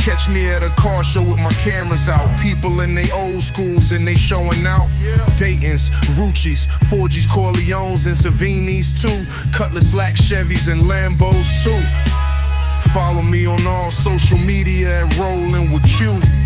Catch me at a car show with my cameras out. People in they old schools and they showing out. Dayton's, Rucci's, 4G's, Corleones, and Savinis too. Cutlass Lack Chevys and Lambos too. Follow me on all social media at Rollin' with Q.